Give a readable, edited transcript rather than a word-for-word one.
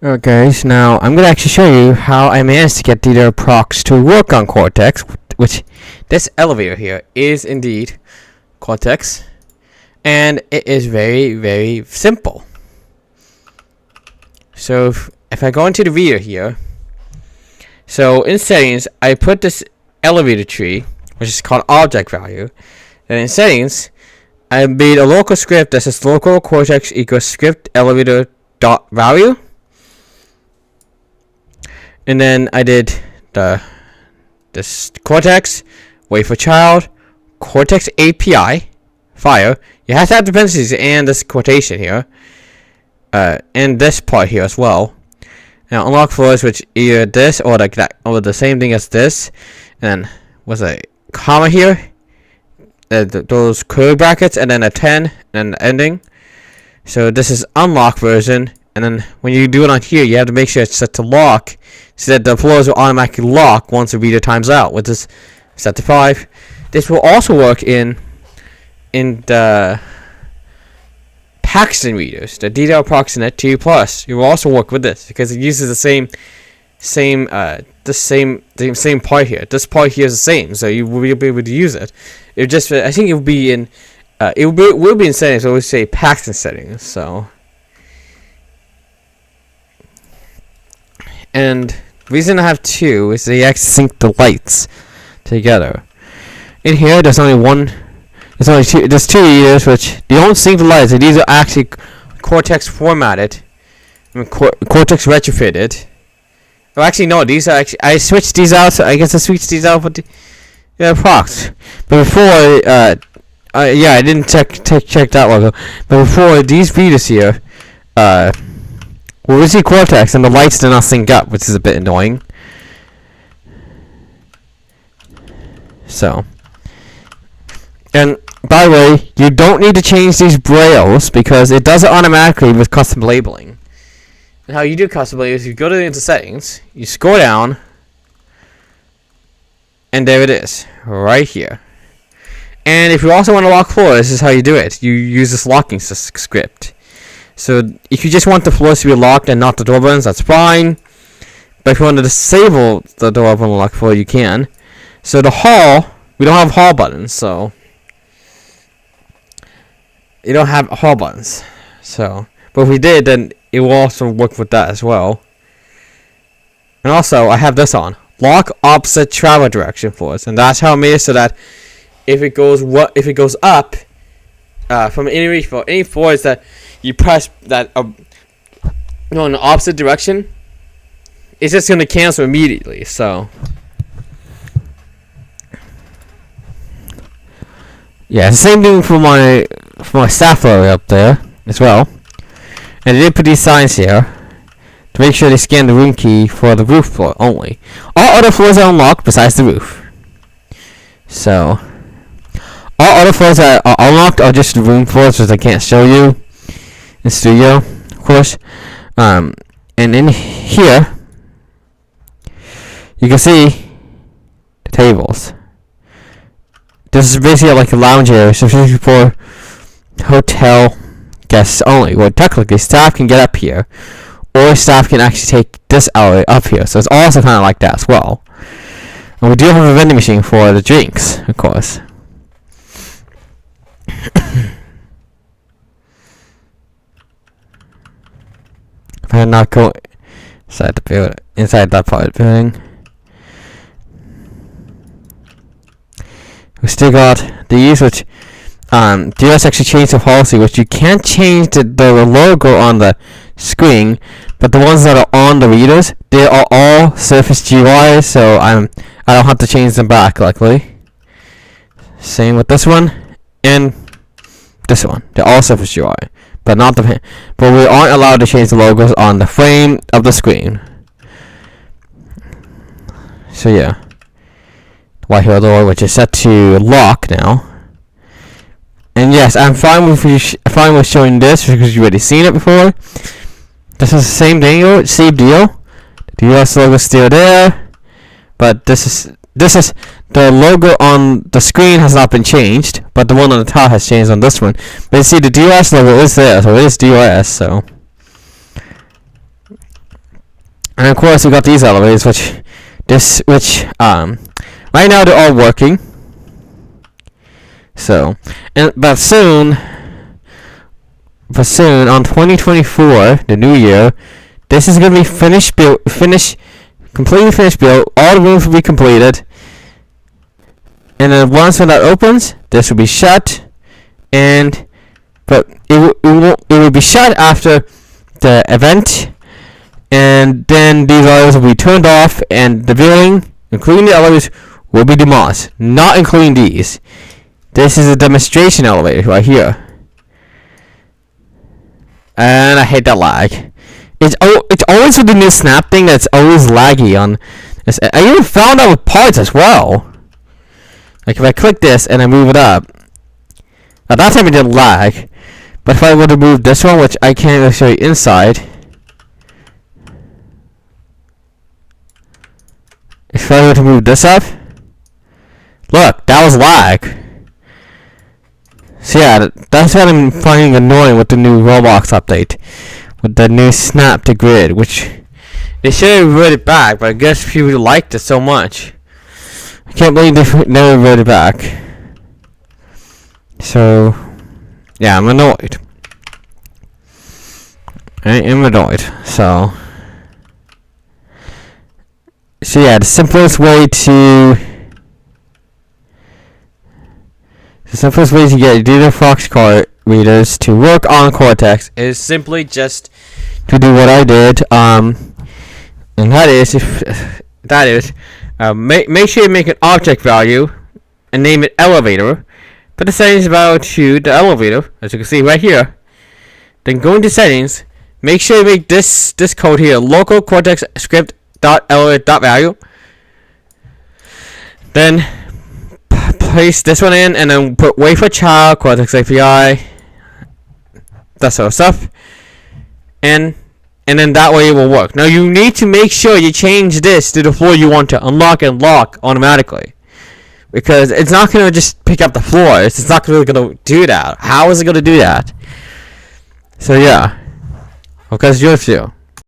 Alright guys, now I'm going to actually show you how I managed to get DWProx to work on Cortex, which this elevator here is indeed Cortex, and it is very, very simple. So if I go into the reader here, so in settings, I put this elevator tree, which is called object value, and in settings, I made a local script that says local Cortex equals script elevator dot value. And then I did this Cortex, wait for child, Cortex API, fire. You have to have dependencies and this quotation here, and this part here as well. Now unlock floors, which either this or like that, or the same thing as this. And then what's a comma here? Those curly brackets, and then a 10, and the ending. So this is unlock version. And then when you do it on here, you have to make sure it's set to lock, so that the floors will automatically lock once the reader times out, which is set to 5. This will also work in the Paxton readers, the DWProx Net 2 Plus. It will also work with this because it uses the same part here. This part here is the same, so you will be able to use it. It just, I think it will be in will be in settings. So we say Paxton settings. So. And the reason I have two is they actually sync the lights together. In here, there's only one. There's two readers which they don't sync the lights. These are actually Cortex formatted, Cortex retrofitted. Oh, actually no. These are actually I switched these out. So I guess I switched these out with the Prox. But before, yeah, I didn't check that logo. But before, these readers here, well, we see Cortex and the lights do not sync up, which is a bit annoying. So, and by the way, you don't need to change these brails because it does it automatically with custom labeling. And how you do custom labeling is you go into settings, you scroll down, and there it is, right here. And if you also want to lock floors, this is how you do it. You use this locking script. So if you just want the floors to be locked and not the door buttons, that's fine. But if you want to disable the door button lock floor, you can. So the hall, we don't have hall buttons, so you don't have hall buttons. So, but if we did, then it will also work with that as well. And also, I have this on: lock opposite travel direction floors, and that's how I made it so that if it goes up from any floors that you press that in the opposite direction, it's just going to cancel immediately. So yeah, it's the same thing for my staff area up there as well. And I did put these signs here to make sure they scan the room key for the roof floor only. All other floors are unlocked besides the roof. So all other floors that are unlocked are just the room floors, which I can't show you in studio, of course. And in here, you can see the tables. This is basically like a lounge area, so it's for hotel guests only. Well, technically, staff can get up here, or staff can actually take this area up here. So it's also kind of like that as well. And we do have a vending machine for the drinks, of course. If I not go inside the building, inside that part of the building, we still got these, which DS actually changed the policy, which you can't change the logo on the screen, but the ones that are on the readers, they are all Surface GUI, so I don't have to change them back, luckily. Same with this one and this one. They're all Surface GUI. But not the, but we aren't allowed to change the logos on the frame of the screen. So yeah, white hill door, which is set to lock now. And yes, I'm fine with showing this because you've already seen it before. This is the same thing, same deal. The US logo is still there, but this is the logo on the screen has not been changed, but the one on the top has changed on this one. But you see, the DOS logo is there, so it is DOS. So And of course we got these elevators, which right now they're all working. So, but soon on 2024, the new year, this is gonna be completely finished built. All the rooms will be completed, and then once when that opens, this will be shut. But it will be shut after the event, and then these elevators will be turned off, and the building, including the elevators, will be demolished. Not including these. This is a demonstration elevator right here. And I hate that lag. It's always with the new snap thing that's always laggy on this. I even found out with parts as well. Like if I click this and I move it up, at that time it didn't lag. But if I were to move this one, which I can't really show you inside, if I were to move this up, look, that was lag. So yeah, that's what I'm finding annoying with the new Roblox update, with the new snap to grid, which they should have reverted back, but I guess people liked it so much. I can't believe they never reverted back. So yeah, I'm annoyed. I am annoyed. So yeah, the simplest way to get DWProx card readers to work on Cortex is simply just to do what I did, and that is make sure you make an object value and name it elevator. Put the settings value to the elevator, as you can see right here. Then go into settings. Make sure you make this code here, local Cortex script .elevator.value. Then place this one in, and then put wait for child, Cortex API, that sort of stuff, and then that way it will work. Now you need to make sure you change this to the floor you want to unlock and lock automatically, because it's not going to just pick up the floors. It's not really going to do that. How is it going to do that? So yeah, because you have to.